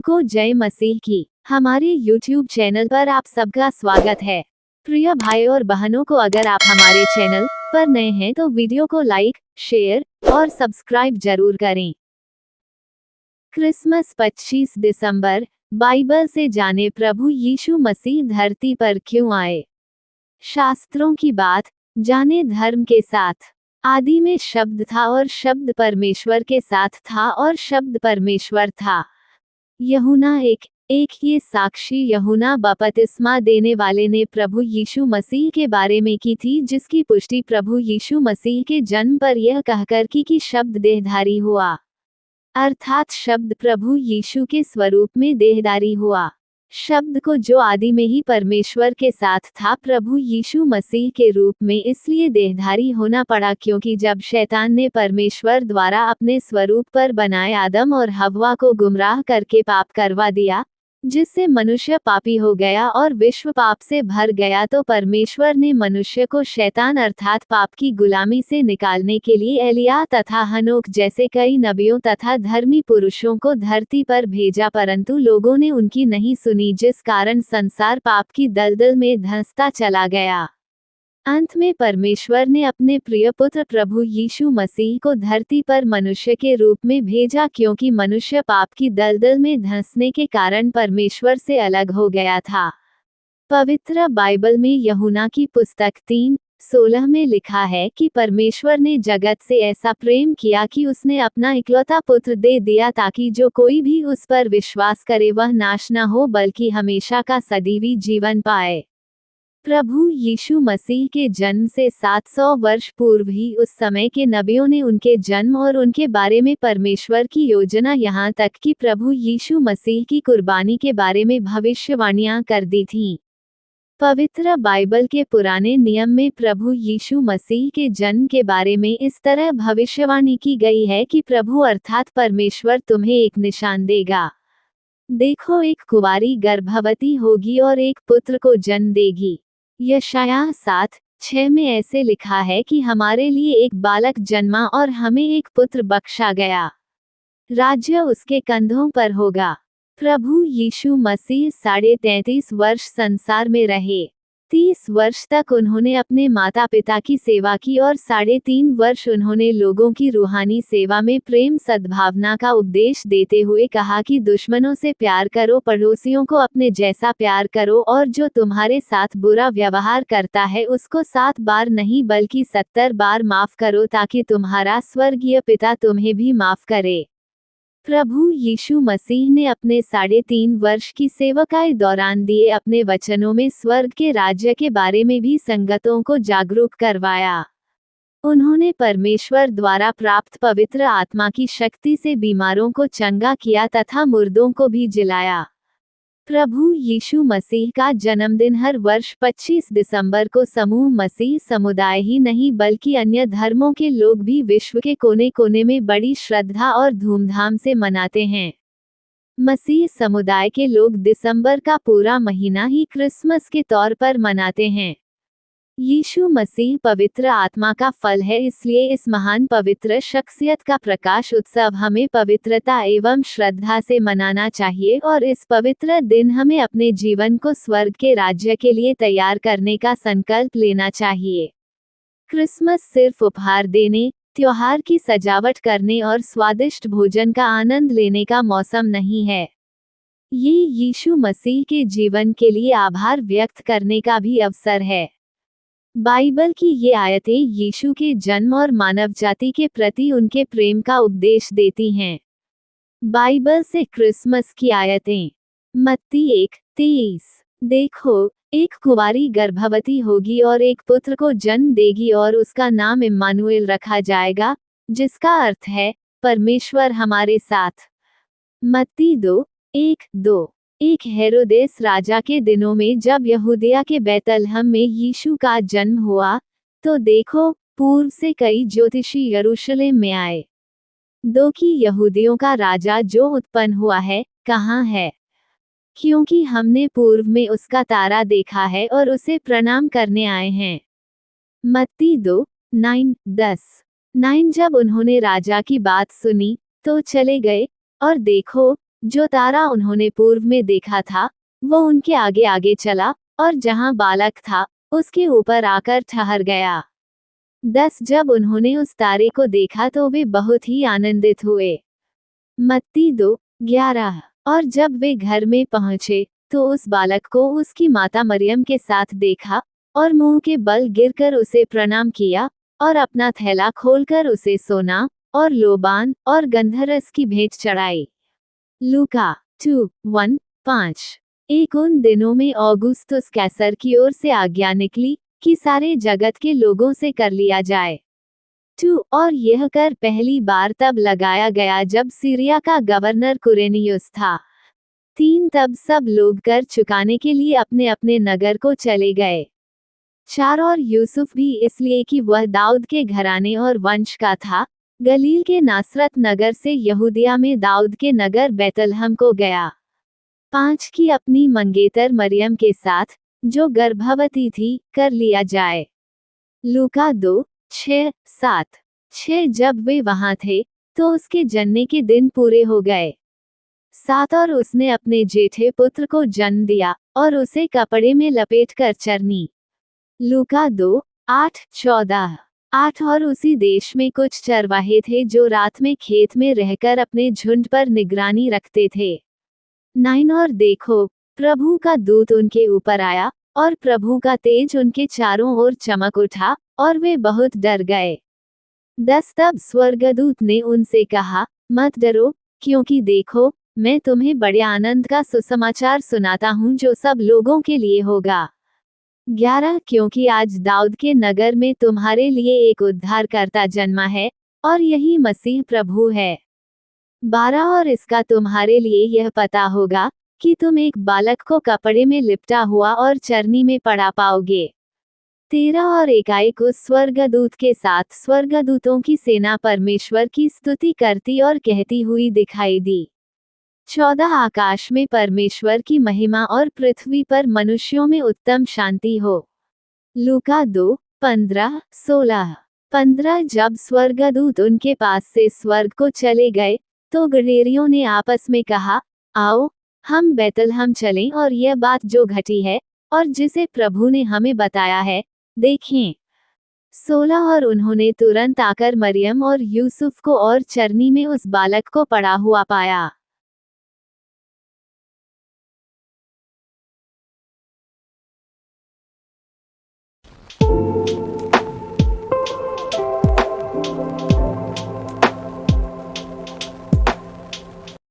को जय मसीह की हमारे YouTube चैनल पर आप सबका स्वागत है। प्रिय भाई और बहनों को, अगर आप हमारे चैनल पर नए हैं तो वीडियो को लाइक, शेयर और सब्सक्राइब जरूर करें। क्रिसमस 25 दिसंबर। बाइबल से जाने प्रभु यीशु मसीह धरती पर क्यों आए। शास्त्रों की बात जाने धर्म के साथ। आदि में शब्द था और शब्द परमेश्वर के साथ था और शब्द परमेश्वर था। यूहन्ना एक ये साक्षी यूहन्ना बपतिस्मा देने वाले ने प्रभु यीशु मसीह के बारे में की थी, जिसकी पुष्टि प्रभु यीशु मसीह के जन्म पर यह कहकर की कि शब्द देहधारी हुआ, अर्थात शब्द प्रभु यीशु के स्वरूप में देहधारी हुआ। शब्द को जो आदि में ही परमेश्वर के साथ था, प्रभु यीशु मसीह के रूप में इसलिए देहधारी होना पड़ा क्योंकि जब शैतान ने परमेश्वर द्वारा अपने स्वरूप पर बनाए आदम और हव्वा को गुमराह करके पाप करवा दिया, जिससे मनुष्य पापी हो गया और विश्व पाप से भर गया, तो परमेश्वर ने मनुष्य को शैतान अर्थात पाप की गुलामी से निकालने के लिए एलिय्याह तथा हनोक जैसे कई नबियों तथा धर्मी पुरुषों को धरती पर भेजा, परंतु लोगों ने उनकी नहीं सुनी, जिस कारण संसार पाप की दलदल में धंसता चला गया। अंत में परमेश्वर ने अपने प्रिय पुत्र प्रभु यीशु मसीह को धरती पर मनुष्य के रूप में भेजा, क्योंकि मनुष्य पाप की दलदल में धंसने के कारण परमेश्वर से अलग हो गया था। पवित्र बाइबल में यूहन्ना की पुस्तक 3:16 में लिखा है कि परमेश्वर ने जगत से ऐसा प्रेम किया कि उसने अपना इकलौता पुत्र दे दिया, ताकि जो कोई भी उस पर विश्वास करे वह नाश न हो बल्कि हमेशा का सदैवी जीवन पाए। प्रभु यीशु मसीह के जन्म से 700 वर्ष पूर्व ही उस समय के नबियों ने उनके जन्म और उनके बारे में परमेश्वर की योजना, यहाँ तक कि प्रभु यीशु मसीह की कुर्बानी के बारे में भविष्यवाणियां कर दी थीं। पवित्र बाइबल के पुराने नियम में प्रभु यीशु मसीह के जन्म के बारे में इस तरह भविष्यवाणी की गई है कि प्रभु अर्थात परमेश्वर तुम्हें एक निशान देगा। देखो, एक कुंवारी गर्भवती होगी और एक पुत्र को जन्म देगी। यशायाह 7:6 में ऐसे लिखा है कि हमारे लिए एक बालक जन्मा और हमें एक पुत्र बख्शा गया, राज्य उसके कंधों पर होगा। प्रभु यीशु मसीह 33.5 वर्ष संसार में रहे। 30 वर्ष तक उन्होंने अपने माता पिता की सेवा की और 3.5 वर्ष उन्होंने लोगों की रूहानी सेवा में प्रेम सद्भावना का उपदेश देते हुए कहा कि दुश्मनों से प्यार करो, पड़ोसियों को अपने जैसा प्यार करो, और जो तुम्हारे साथ बुरा व्यवहार करता है उसको 7 बार नहीं बल्कि 70 बार माफ करो, ताकि तुम्हारा स्वर्गीय पिता तुम्हें भी माफ करे। प्रभु यीशु मसीह ने अपने 3.5 वर्ष की सेवकाई दौरान दिए अपने वचनों में स्वर्ग के राज्य के बारे में भी संगतों को जागरूक करवाया। उन्होंने परमेश्वर द्वारा प्राप्त पवित्र आत्मा की शक्ति से बीमारों को चंगा किया तथा मुर्दों को भी जिलाया। प्रभु यीशु मसीह का जन्मदिन हर वर्ष 25 दिसंबर को समूह मसीह समुदाय ही नहीं बल्कि अन्य धर्मों के लोग भी विश्व के कोने कोने में बड़ी श्रद्धा और धूमधाम से मनाते हैं। मसीह समुदाय के लोग दिसंबर का पूरा महीना ही क्रिसमस के तौर पर मनाते हैं। यीशु मसीह पवित्र आत्मा का फल है, इसलिए इस महान पवित्र शख्सियत का प्रकाश उत्सव हमें पवित्रता एवं श्रद्धा से मनाना चाहिए, और इस पवित्र दिन हमें अपने जीवन को स्वर्ग के राज्य के लिए तैयार करने का संकल्प लेना चाहिए। क्रिसमस सिर्फ उपहार देने, त्योहार की सजावट करने और स्वादिष्ट भोजन का आनंद लेने का मौसम नहीं है। ये यीशु मसीह के जीवन के लिए आभार व्यक्त करने का भी अवसर है। बाइबल की ये आयतें यीशु के जन्म और मानव जाति के प्रति उनके प्रेम का उपदेश देती हैं। बाइबल से क्रिसमस की आयतें। मत्ती 1:23। देखो, एक कुंवारी गर्भवती होगी और एक पुत्र को जन्म देगी और उसका नाम इम्मानुएल रखा जाएगा, जिसका अर्थ है परमेश्वर हमारे साथ। मत्ती 2:1-2। एक हेरोदेस राजा के दिनों में जब यहूदिया के बैतलहम में यीशु का जन्म हुआ, तो देखो, पूर्व से कई ज्योतिषी यरूशलेम में आए। कि यहूदियों का राजा जो उत्पन्न हुआ है, कहाँ है? क्योंकि हमने पूर्व में उसका तारा देखा है और उसे प्रणाम करने आए हैं। मत्ती 2:9-10। 9 जब उन्होंने राजा की बात सुनी, तो चले गए, और देखो, जो तारा उन्होंने पूर्व में देखा था वो उनके आगे आगे चला और जहां बालक था उसके ऊपर आकर ठहर गया। 10 जब उन्होंने उस तारे को देखा तो वे बहुत ही आनंदित हुए। मत्ती 2:11। और जब वे घर में पहुंचे तो उस बालक को उसकी माता मरियम के साथ देखा और मुंह के बल गिरकर उसे प्रणाम किया और अपना थैला खोलकर उसे सोना और लोबान और गंधरस की भेंट चढ़ाई। लूका 2:1-5। एक उन दिनों में औगुस्तुस कैसर की ओर से आज्ञा निकली कि सारे जगत के लोगों से कर लिया जाए। 2 और यह कर पहली बार तब लगाया गया जब सीरिया का गवर्नर कुरेनियुस था। 3 तब सब लोग कर चुकाने के लिए अपने अपने नगर को चले गए। 4 और यूसुफ भी इसलिए कि वह दाऊद के घराने और वंश का था, गलील के नासरत नगर से यहूदिया में दाऊद के नगर बैतलहम को गया। 5 की अपनी मंगेतर मरियम के साथ जो गर्भवती थी कर लिया जाए। लूका 2:6-7। 6 जब वे वहां थे तो उसके जन्ने के दिन पूरे हो गए। 7 और उसने अपने जेठे पुत्र को जन्म दिया और उसे कपड़े में लपेटकर चरनी। लूका 2:8-14। 8 और उसी देश में कुछ चरवाहे थे जो रात में खेत में रहकर अपने झुंड पर निगरानी रखते थे। 9 और देखो प्रभु का दूत उनके ऊपर आया और प्रभु का तेज उनके चारों ओर चमक उठा और वे बहुत डर गए। 10 तब स्वर्गदूत ने उनसे कहा, मत डरो, क्योंकि देखो मैं तुम्हें बड़े आनंद का सुसमाचार सुनाता हूँ जो सब लोगों के लिए होगा। 11 क्योंकि आज दाऊद के नगर में तुम्हारे लिए एक उद्धारकर्ता जन्मा है और यही मसीह प्रभु है। 12 और इसका तुम्हारे लिए यह पता होगा कि तुम एक बालक को कपड़े में लिपटा हुआ और चरनी में पड़ा पाओगे। 13 और एकाएक उस स्वर्गदूत के साथ स्वर्गदूतों की सेना परमेश्वर की स्तुति करती और कहती हुई दिखाई दी। 14 आकाश में परमेश्वर की महिमा और पृथ्वी पर मनुष्यों में उत्तम शांति हो। लूका 2:15-16। 15 जब स्वर्गदूत उनके पास से स्वर्ग को चले गए तो गडरेरियों ने आपस में कहा, आओ हम बैतलहम चलें और यह बात जो घटी है और जिसे प्रभु ने हमें बताया है देखें। 16 और उन्होंने तुरंत आकर मरियम और यूसुफ को और चरनी में उस बालक को पड़ा हुआ पाया।